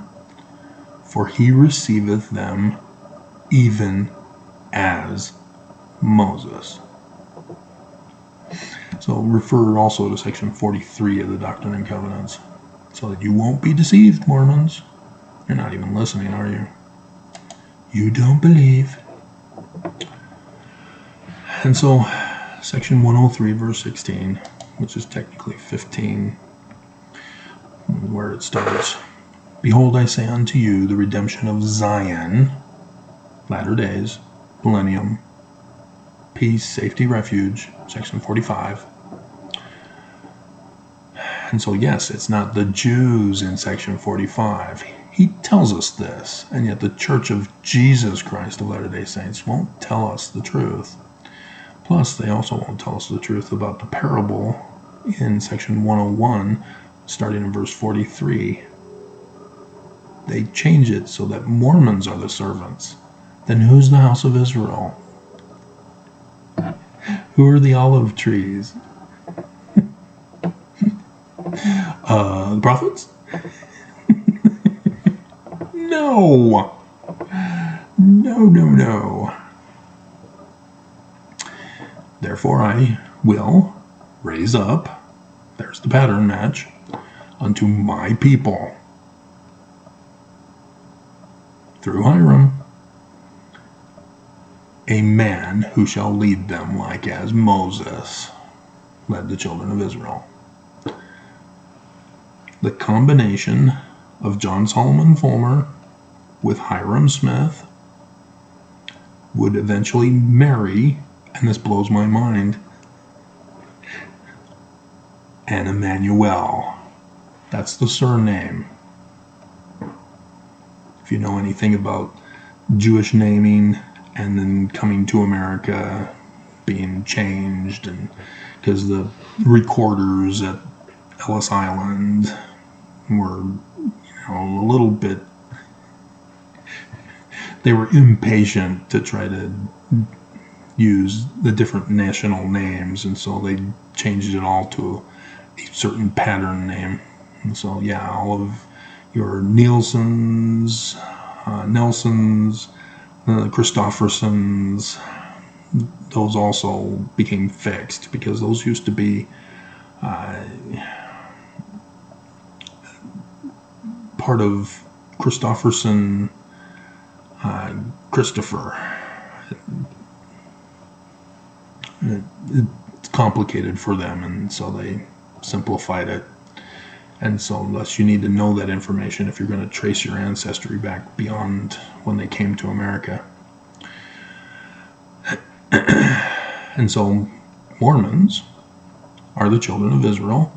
for he receiveth them even as Moses. So refer also to section 43 of the Doctrine and Covenants, so that you won't be deceived, Mormons. You're not even listening, are you? You don't believe. And so, section 103, verse 16, which is technically 15, where it starts, behold, I say unto you, the redemption of Zion, latter days, millennium, peace, safety, refuge, section 45. And so, yes, it's not the Jews in section 45. He tells us this, and yet the Church of Jesus Christ of Latter-day Saints won't tell us the truth. Plus, they also won't tell us the truth about the parable in section 101, starting in verse 43. They change it so that Mormons are the servants. Then who's the house of Israel? Who are the olive trees? The prophets? No. No. Therefore I will raise up, there's the pattern match, unto my people, through Hiram, a man who shall lead them like as Moses led the children of Israel. The combination of John Solomon Fulmer with Hiram Smith would eventually marry, and this blows my mind, and Emmanuel. That's the surname. If you know anything about Jewish naming and then coming to America being changed, and because the recorders at Ellis Island were, a little bit, they were impatient to try to use the different national names, and so they changed it all to a certain pattern name. And so, yeah, all of your Nelsons, Christoffersons, those also became fixed, because those used to be part of Christofferson, Christopher. It's complicated for them, and so they simplified it. And so unless you need to know that information if you're going to trace your ancestry back beyond when they came to America. And so Mormons are the children of Israel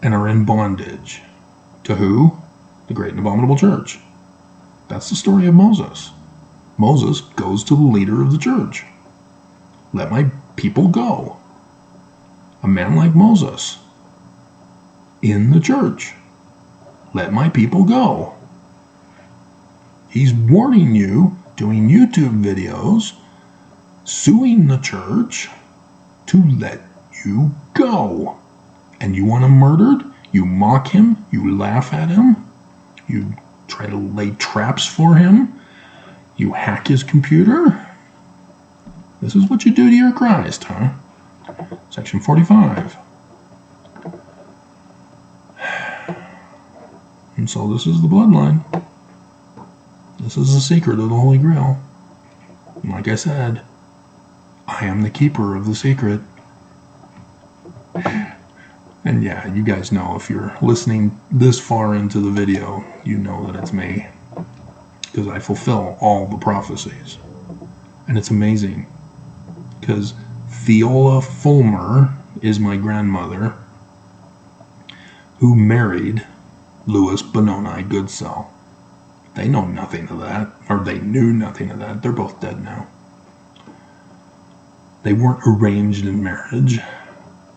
and are in bondage. To who? The great and abominable church. That's the story of Moses. Moses goes to the leader of the church. Let my people go. A man like Moses in the church. Let my people go. He's warning you, doing YouTube videos, suing the church to let you go. And you want him murdered? You mock him? You laugh at him? You try to lay traps for him? You hack his computer? This is what you do to your Christ, huh? Section 45. And so this is the bloodline. This is the secret of the Holy Grail. And like I said, I am the keeper of the secret. And yeah, you guys know, if you're listening this far into the video, you know that it's me. Because I fulfill all the prophecies. And it's amazing. Because Theola Fulmer is my grandmother, who married Louis Benoni Goodsell. They know nothing of that, or they knew nothing of that. They're both dead now. They weren't arranged in marriage.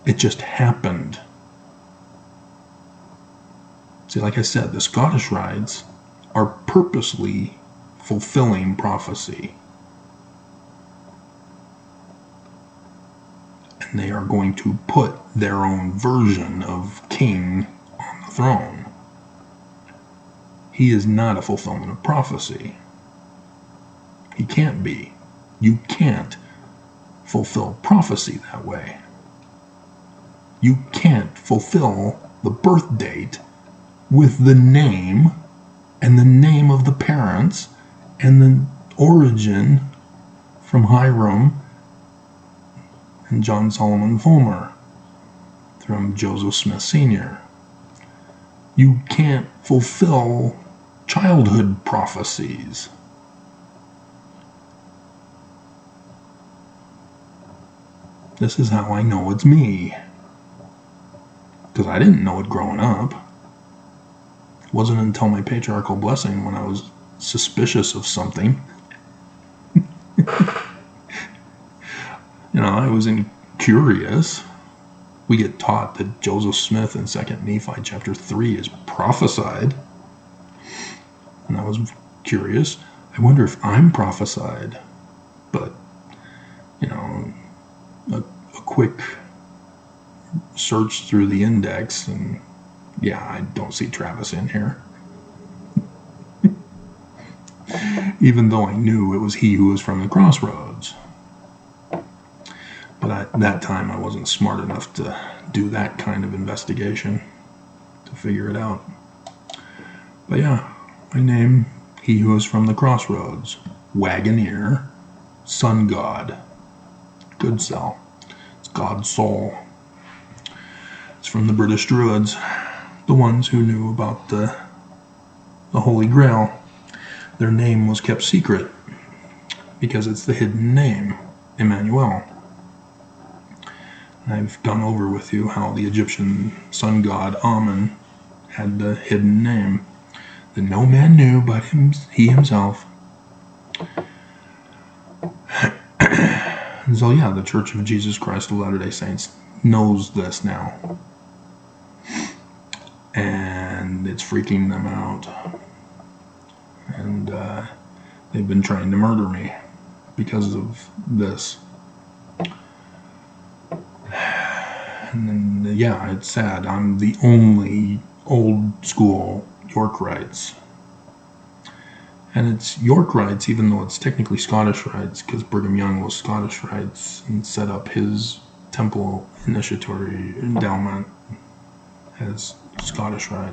It just happened. See, like I said, the Scottish rites are purposely fulfilling prophecy. And they are going to put their own version of king on the throne. He is not a fulfillment of prophecy. He can't be. You can't fulfill prophecy that way. You can't fulfill the birth date with the name and the name of the parents and the origin from Hiram and John Solomon Fulmer from Joseph Smith Sr. You can't fulfill childhood prophecies. This is how I know it's me. Because I didn't know it growing up. It wasn't until my patriarchal blessing when I was suspicious of something. I was curious. We get taught that Joseph Smith in 2 Nephi chapter 3 is prophesied. And I was curious. I wonder if I'm prophesied. But, a quick search through the index, and yeah, I don't see Travis in here. Even though I knew it was he who was from the crossroads. But at that time, I wasn't smart enough to do that kind of investigation to figure it out. But yeah, my name, he who is from the crossroads, Wagoneer, Sun God, Goodsell. It's God's soul. It's from the British Druids, the ones who knew about the Holy Grail. Their name was kept secret because it's the hidden name, Emmanuel. I've gone over with you how the Egyptian sun god Amun had the hidden name that no man knew but he himself. And so yeah, the Church of Jesus Christ of Latter-day Saints knows this now. And it's freaking them out. And they've been trying to murder me because of this. And then, yeah, it's sad. I'm the only old school York rites. And it's York rites, even though it's technically Scottish rites, because Brigham Young was Scottish rites and set up his temple initiatory endowment as Scottish rite.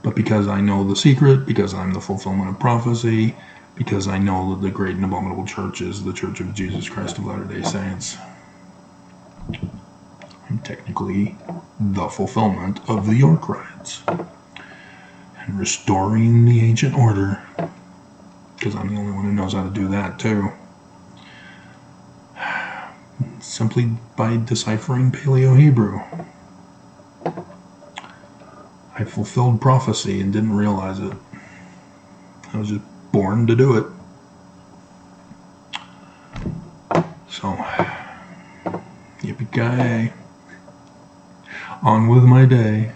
But because I know the secret, because I'm the fulfillment of prophecy, because I know that the great and abominable church is the Church of Jesus Christ of Latter-day Saints, I'm technically the fulfillment of the York rites. And restoring the ancient order, because I'm the only one who knows how to do that too. Simply by deciphering Paleo-Hebrew. I fulfilled prophecy and didn't realize it. I was just born to do it. So, yippee-ki-yay. On with my day.